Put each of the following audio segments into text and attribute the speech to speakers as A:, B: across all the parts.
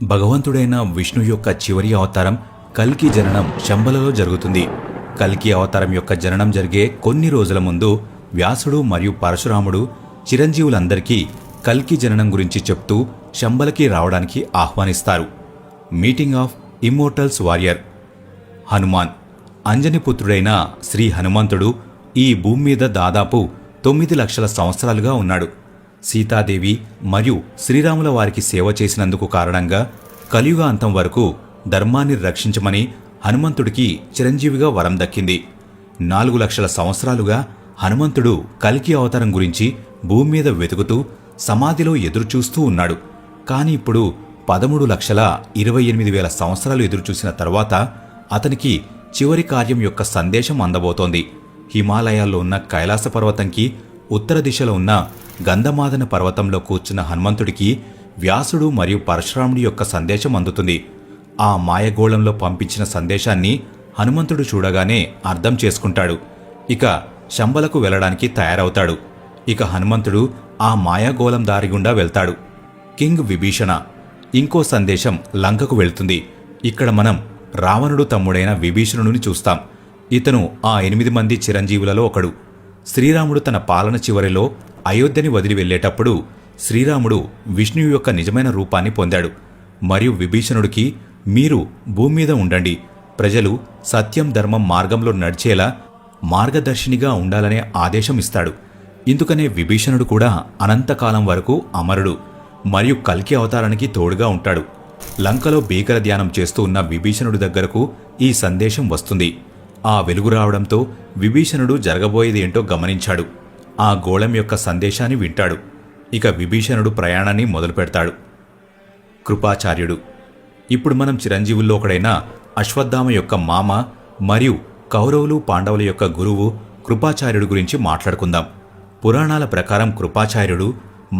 A: భగవంతుడైన విష్ణు యొక్క చివరి అవతారం కల్కి జననం శంబలలో జరుగుతుంది. కల్కి అవతారం యొక్క జననం జరిగే కొన్ని రోజుల ముందు వ్యాసుడు మరియు పరశురాముడు చిరంజీవులందరికీ కల్కి జననం గురించి చెప్తూ శంబలకి రావడానికి ఆహ్వానిస్తారు. Meeting of immortals warrior. Hanuman అంజనిపుత్రుడైన శ్రీ హనుమంతుడు ఈ భూమి మీద దాదాపు 9 లక్షల సంవత్సరాలుగా ఉన్నాడు. సీతాదేవి మరియు శ్రీరాముల వారికి సేవ చేసినందుకు కారణంగా కలియుగ అంతం వరకు ధర్మాన్ని రక్షించమని హనుమంతుడికి చిరంజీవిగా వరం దక్కింది. 4 లక్షల సంవత్సరాలుగా హనుమంతుడు కల్కి అవతారం గురించి భూమి మీద వెతుకుతూ సమాధిలో ఎదురుచూస్తూ ఉన్నాడు. కాని ఇప్పుడు 13,28,000 సంవత్సరాలు ఎదురుచూసిన తర్వాత అతనికి చివరి కార్యం యొక్క సందేశం అందబోతోంది. హిమాలయాల్లో ఉన్న కైలాస పర్వతంకి ఉత్తర దిశలో ఉన్న గంధమాదన పర్వతంలో కూర్చున్న హనుమంతుడికి వ్యాసుడు మరియు పరశురాముడి యొక్క సందేశం అందుతుంది. ఆ మాయగోళంలో పంపించిన సందేశాన్ని హనుమంతుడు చూడగానే అర్థం చేసుకుంటాడు. ఇక శంబలకు వెళ్లడానికి తయారవుతాడు. ఇక హనుమంతుడు ఆ మాయాగోళం దారిగుండా వెళ్తాడు. కింగ్ విభీషణ. ఇంకో సందేశం లంకకు వెళ్తుంది. ఇక్కడ మనం రావణుడు తమ్ముడైన విభీషణుని చూస్తాం. ఇతను ఆ 8 మంది చిరంజీవులలో ఒకడు. శ్రీరాముడు తన పాలన చివరిలో అయోధ్యని వదిలి వెళ్లేటప్పుడు శ్రీరాముడు విష్ణువు యొక్క నిజమైన రూపాన్ని పొందాడు. మరియు విభీషణుడికి మీరు భూమి మీద ఉండండి, ప్రజలు సత్యం ధర్మం మార్గంలో నడిచేలా మార్గదర్శినిగా ఉండాలనే ఆదేశం ఇస్తాడు. ఇందుకనే విభీషణుడు కూడా అనంతకాలం వరకు అమరుడు మరియు కల్కి అవతారానికి తోడుగా ఉంటాడు. లంకలో భీకర ధ్యానం చేస్తూ ఉన్న విభీషణుడి దగ్గరకు ఈ సందేశం వస్తుంది. ఆ వెలుగు రావడంతో విభీషణుడు జరగబోయేది ఏంటో గమనించాడు. ఆ గోళం యొక్క సందేశాన్ని వింటాడు. ఇక విభీషణుడు ప్రయాణాన్ని మొదలుపెడతాడు. కృపాచార్యుడు. ఇప్పుడు మనం చిరంజీవుల్లో ఒకడైన అశ్వత్థామ యొక్క మామ మరియు కౌరవులు పాండవుల యొక్క గురువు కృపాచార్యుడు గురించి మాట్లాడుకుందాం. పురాణాల ప్రకారం కృపాచార్యుడు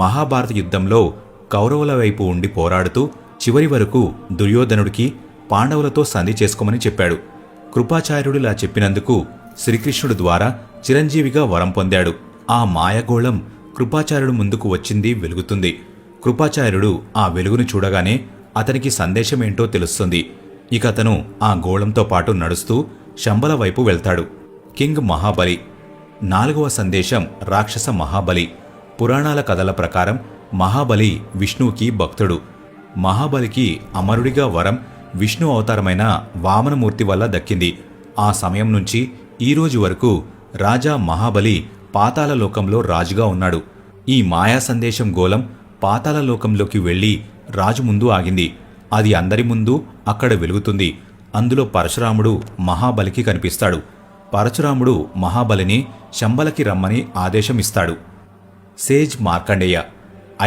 A: మహాభారత యుద్ధంలో కౌరవుల వైపు ఉండి పోరాడుతూ చివరి వరకు దుర్యోధనుడికి పాండవులతో సంధి చేసుకోమని చెప్పాడు. కృపాచార్యుడిలా చెప్పినందుకు శ్రీకృష్ణుడు ద్వారా చిరంజీవిగా వరం పొందాడు. ఆ మాయగోళం కృపాచార్యుడు ముందుకు వచ్చింది, వెలుగుతుంది. కృపాచార్యుడు ఆ వెలుగును చూడగానే అతనికి సందేశమేంటో తెలుస్తుంది. ఇక అతను ఆ గోళంతో పాటు నడుస్తూ శంబల వైపు వెళ్తాడు. కింగ్ మహాబలి. 4వ సందేశం రాక్షస మహాబలి. పురాణాల కథల ప్రకారం మహాబలి విష్ణువుకి భక్తుడు. మహాబలికి అమరుడిగా వరం విష్ణు అవతారమైన వామనమూర్తి వల్ల దక్కింది. ఆ సమయం నుంచి ఈ రోజు వరకు రాజా మహాబలి పాతాళలోకంలో రాజుగా ఉన్నాడు. ఈ మాయా సందేశం గోళం పాతాళలోకంలోకి వెళ్లి రాజు ముందు ఆగింది. అది అందరి ముందు అక్కడ వెలుగుతుంది. అందులో పరశురాముడు మహాబలికి కనిపిస్తాడు. పరశురాముడు మహాబలిని శంబలకి రమ్మని ఆదేశమిస్తాడు. సేజ్ మార్కండేయ.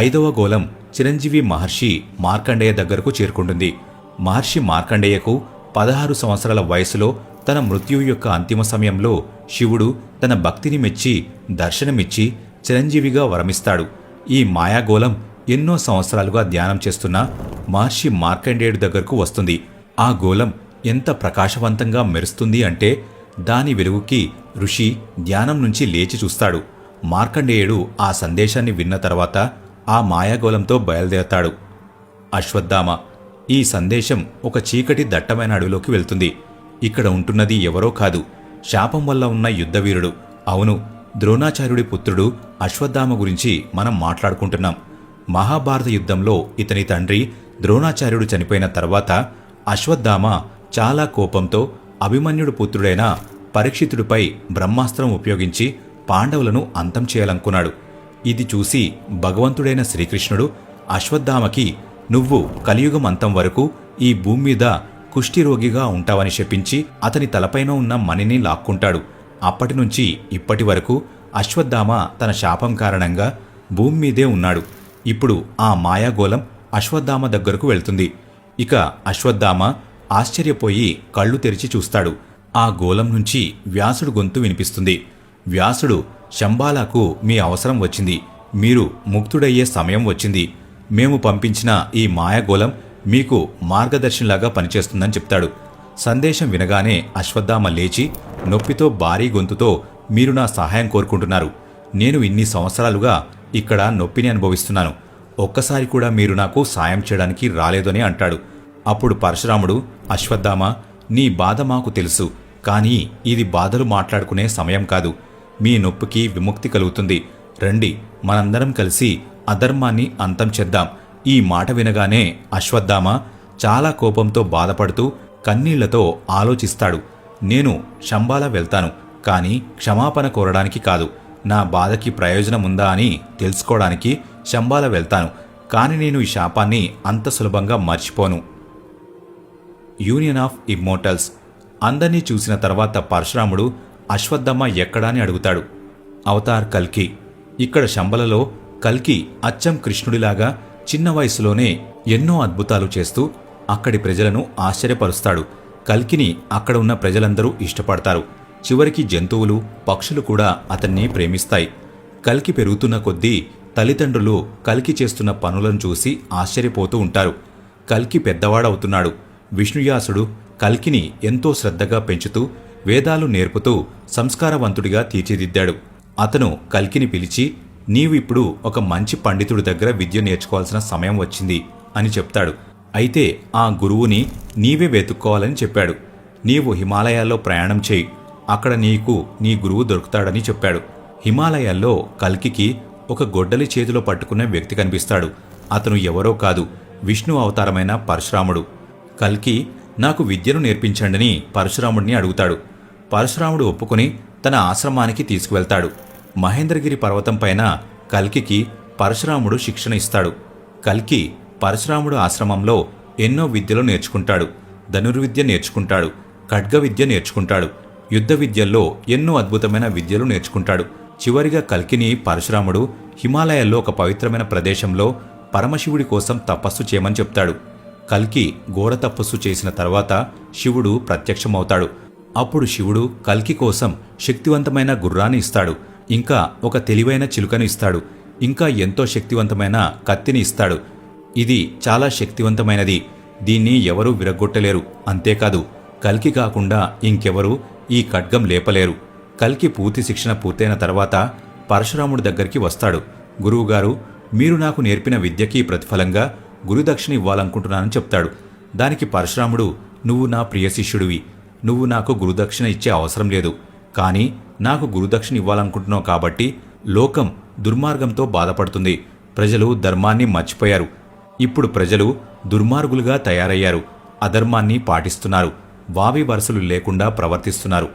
A: 5వ గోళం చిరంజీవి మహర్షి మార్కండేయ దగ్గరకు చేరుకుంటుంది. మహర్షి మార్కండేయకు 16 సంవత్సరాల వయసులో తన మృత్యువు యొక్క అంతిమ సమయంలో శివుడు తన భక్తిని మెచ్చి దర్శనమిచ్చి చిరంజీవిగా వరమిస్తాడు. ఈ మాయాగోళం ఎన్నో సంవత్సరాలుగా ధ్యానం చేస్తున్న మహర్షి మార్కండేయుడి దగ్గరకు వస్తుంది. ఆ గోళం ఎంత ప్రకాశవంతంగా మెరుస్తుంది అంటే దాని వెలుగుకి ఋషి ధ్యానం నుంచి లేచి చూస్తాడు. మార్కండేయుడు ఆ సందేశాన్ని విన్న తర్వాత ఆ మాయాగోళంతో బయలుదేరతాడు. అశ్వత్థామ. ఈ సందేశం ఒక చీకటి దట్టమైన అడవిలోకి వెళ్తుంది. ఇక్కడ ఉంటున్నది ఎవరో కాదు, శాపం వల్ల ఉన్న యుద్ధవీరుడు. అవును, ద్రోణాచార్యుడి పుత్రుడు అశ్వత్థామ గురించి మనం మాట్లాడుకుంటున్నాం. మహాభారత యుద్ధంలో ఇతని తండ్రి ద్రోణాచార్యుడు చనిపోయిన తర్వాత అశ్వత్థామ చాలా కోపంతో అభిమన్యుడు పుత్రుడైన పరీక్షితుడిపై బ్రహ్మాస్త్రం ఉపయోగించి పాండవులను అంతం చేయాలనుకున్నాడు. ఇది చూసి భగవంతుడైన శ్రీకృష్ణుడు అశ్వత్థామకి నువ్వు కలియుగం అంతం వరకు ఈ భూమి మీద కుష్ఠిరోగిగా ఉంటావని శపించి అతని తలపైన ఉన్న మణిని లాక్కుంటాడు. అప్పటినుంచి ఇప్పటి వరకు అశ్వత్థామ తన శాపం కారణంగా భూమి మీదే ఉన్నాడు. ఇప్పుడు ఆ మాయాగోళం అశ్వత్థామ దగ్గరకు వెళ్తుంది. ఇక అశ్వత్థామ ఆశ్చర్యపోయి కళ్ళు తెరిచి చూస్తాడు. ఆ గోళం నుంచి వ్యాసుడు గొంతు వినిపిస్తుంది. వ్యాసుడు, శంబాలకు మీ అవసరం వచ్చింది, మీరు ముక్తుడయ్యే సమయం వచ్చింది. మేము పంపించిన ఈ మాయాగోళం మీకు మార్గదర్శిలాగా పనిచేస్తుందని చెప్తాడు. సందేశం వినగానే అశ్వత్థామ లేచి నొప్పితో భారీ గొంతుతో, మీరు నా సహాయం కోరుకుంటున్నారు. నేను ఇన్ని సంవత్సరాలుగా ఇక్కడ నొప్పిని అనుభవిస్తున్నాను. ఒక్కసారి కూడా మీరు నాకు సాయం చేయడానికి రాలేదని అంటాడు. అప్పుడు పరశురాముడు, అశ్వత్థామ, నీ బాధ మాకు తెలుసు, కానీ ఇది బాధలు మాట్లాడుకునే సమయం కాదు. మీ నొప్పికి విముక్తి కలుగుతుంది. రండి, మనందరం కలిసి అధర్మాన్ని అంతం చేద్దాం. ఈ మాట వినగానే అశ్వత్థామ చాలా కోపంతో బాధపడుతూ కన్నీళ్లతో ఆలోచిస్తాడు. నేను శంబాల వెళ్తాను, కానీ క్షమాపణ కోరడానికి కాదు. నా బాధకి ప్రయోజనముందా అని తెలుసుకోవడానికి శంబాల వెళ్తాను, కాని నేను ఈ శాపాన్ని అంత సులభంగా మర్చిపోను. Union of immortals. అందర్నీ చూసిన తర్వాత పరశురాముడు అశ్వత్థామ ఎక్కడా అని అడుగుతాడు. అవతార్ కల్కి. ఇక్కడ శంబలలో కల్కి అచ్చం కృష్ణుడిలాగా చిన్న వయసులోనే ఎన్నో అద్భుతాలు చేస్తూ అక్కడి ప్రజలను ఆశ్చర్యపరుస్తాడు. కల్కిని అక్కడ ఉన్న ప్రజలందరూ ఇష్టపడతారు. చివరికి జంతువులు, పక్షులు కూడా అతన్ని ప్రేమిస్తాయి. కల్కి పెరుగుతున్న కొద్దీ తల్లిదండ్రులు కల్కి చేస్తున్న పనులను చూసి ఆశ్చర్యపోతూ ఉంటారు. కల్కి పెద్దవాడవుతున్నాడు. విష్ణుయాసుడు కల్కిని ఎంతో శ్రద్ధగా పెంచుతూ వేదాలు నేర్పుతూ సంస్కారవంతుడిగా తీర్చిదిద్దాడు. అతను కల్కిని పిలిచి, నీవిప్పుడు ఒక మంచి పండితుడి దగ్గర విద్య నేర్చుకోవాల్సిన సమయం వచ్చింది అని చెప్తాడు. అయితే ఆ గురువుని నీవే వెతుక్కోవాలని చెప్పాడు. నీవు హిమాలయాల్లో ప్రయాణం చేయి, అక్కడ నీకు నీ గురువు దొరుకుతాడని చెప్పాడు. హిమాలయాల్లో కల్కికి ఒక గొడ్డలి చేతిలో పట్టుకున్న వ్యక్తి కనిపిస్తాడు. అతను ఎవరో కాదు, విష్ణు అవతారమైన పరశురాముడు. కల్కి నాకు విద్యను నేర్పించండని పరశురాముడిని అడుగుతాడు. పరశురాముడు ఒప్పుకొని తన ఆశ్రమానికి తీసుకువెళ్తాడు. మహేంద్రగిరి పర్వతం పైన కల్కికి పరశురాముడు శిక్షణ ఇస్తాడు. కల్కి పరశురాముడు ఆశ్రమంలో ఎన్నో విద్యలు నేర్చుకుంటాడు. ధనుర్విద్య నేర్చుకుంటాడు, ఖడ్గ విద్య నేర్చుకుంటాడు, యుద్ధ విద్యల్లో ఎన్నో అద్భుతమైన విద్యలు నేర్చుకుంటాడు. చివరిగా కల్కిని పరశురాముడు హిమాలయాల్లో ఒక పవిత్రమైన ప్రదేశంలో పరమశివుడి కోసం తపస్సు చేయమని చెప్తాడు. కల్కి ఘోర తపస్సు చేసిన తర్వాత శివుడు ప్రత్యక్షమవుతాడు. అప్పుడు శివుడు కల్కి కోసం శక్తివంతమైన గుర్రాన్ని ఇస్తాడు, ఇంకా ఒక తెలివైన చిలుకను ఇస్తాడు, ఇంకా ఎంతో శక్తివంతమైన కత్తిని ఇస్తాడు. ఇది చాలా శక్తివంతమైనది, దీన్ని ఎవరూ విరగ్గొట్టలేరు. అంతేకాదు, కల్కి కాకుండా ఇంకెవరూ ఈ ఖడ్గం లేపలేరు. కల్కి పూర్తి శిక్షణ పూర్తయిన తర్వాత పరశురాముడి దగ్గరికి వస్తాడు. గురువుగారు, మీరు నాకు నేర్పిన విద్యకి ప్రతిఫలంగా గురుదక్షిణ ఇవ్వాలనుకుంటున్నానని చెప్తాడు. దానికి పరశురాముడు, నువ్వు నా ప్రియ శిష్యుడివి, నువ్వు నాకు గురుదక్షిణ ఇచ్చే అవసరం లేదు. కానీ నాకు గురుదక్షిణ ఇవ్వాలనుకుంటున్నావు కాబట్టి లోకం దుర్మార్గంతో బాధపడుతుంది. ప్రజలు ధర్మాన్ని మర్చిపోయారు. ఇప్పుడు ప్రజలు దుర్మార్గులుగా తయారయ్యారు, అధర్మాన్ని పాటిస్తున్నారు, వావి వరసలు లేకుండా ప్రవర్తిస్తున్నారు.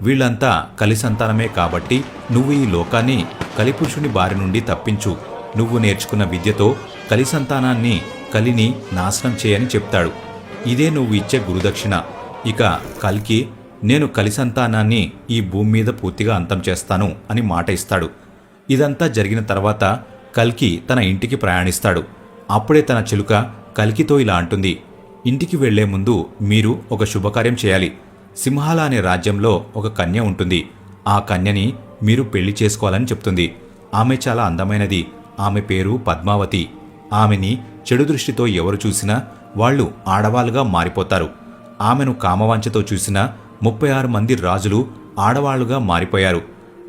A: వీళ్లంతా కలిసంతానమే కాబట్టి నువ్వు ఈ లోకాన్ని కలిపురుషుని బారి నుండి తప్పించు. నువ్వు నేర్చుకున్న విద్యతో కలిసంతానాన్ని, కలిని నాశనం చేయని చెప్తాడు. ఇదే నువ్వు ఇచ్చే గురుదక్షిణ. ఇక కల్కి, నేను కలిసంతానాన్ని ఈ భూమి మీద పూర్తిగా అంతం చేస్తాను అని మాట ఇస్తాడు. ఇదంతా జరిగిన తర్వాత కల్కి తన ఇంటికి ప్రయాణిస్తాడు. అప్పుడే తన చిలుక కల్కితో ఇలా అంటుంది, ఇంటికి వెళ్లే ముందు మీరు ఒక శుభకార్యం చేయాలి. సింహాల అనే రాజ్యంలో ఒక కన్య ఉంటుంది. ఆ కన్యని మీరు పెళ్లి చేసుకోవాలని చెప్తుంది. ఆమె చాలా అందమైనది. ఆమె పేరు పద్మావతి. ఆమెని చెడు దృష్టితో ఎవరు చూసినా వాళ్ళు ఆడవాళ్లుగా మారిపోతారు. ఆమెను కామవాంఛతో చూసిన 36 మంది రాజులు ఆడవాళ్లుగా మారిపోయారు.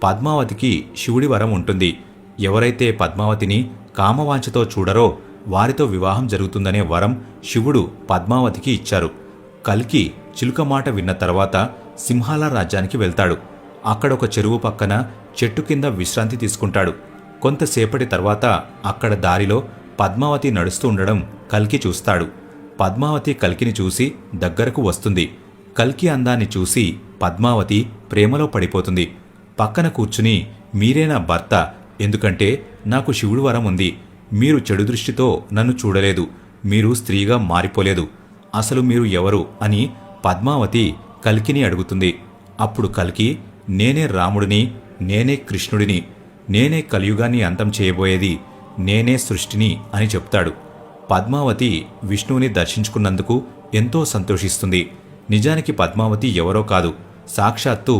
A: పద్మావతికి శివుడి వరం ఉంటుంది. ఎవరైతే పద్మావతిని కామవాంఛతో చూడరో వారితో వివాహం జరుగుతుందనే వరం శివుడు పద్మావతికి ఇచ్చారు. కల్కి చిలుక మాట విన్న తర్వాత సింహాల రాజ్యానికి వెళ్తాడు. అక్కడొక చెరువు పక్కన చెట్టు కింద విశ్రాంతి తీసుకుంటాడు. కొంతసేపటి తర్వాత అక్కడ దారిలో పద్మావతి నడుస్తూ ఉండడం కల్కి చూస్తాడు. పద్మావతి కల్కిని చూసి దగ్గరకు వస్తుంది. కల్కి అందాన్ని చూసి పద్మావతి ప్రేమలో పడిపోతుంది. పక్కన కూర్చుని, మీరే నా భర్త, ఎందుకంటే నాకు శివుడు వరం ఉంది. మీరు చెడు దృష్టితో నన్ను చూడలేదు, మీరు స్త్రీగా మారిపోలేదు. అసలు మీరు ఎవరు అని పద్మావతి కల్కిని అడుగుతుంది. అప్పుడు కల్కి, నేనే రాముడిని, నేనే కృష్ణుడిని, నేనే కలియుగాన్ని అంతం చేయబోయేది, నేనే సృష్టిని అని చెప్తాడు. పద్మావతి విష్ణువుని దర్శించుకున్నందుకు ఎంతో సంతోషిస్తుంది. నిజానికి పద్మావతి ఎవరో కాదు, సాక్షాత్తు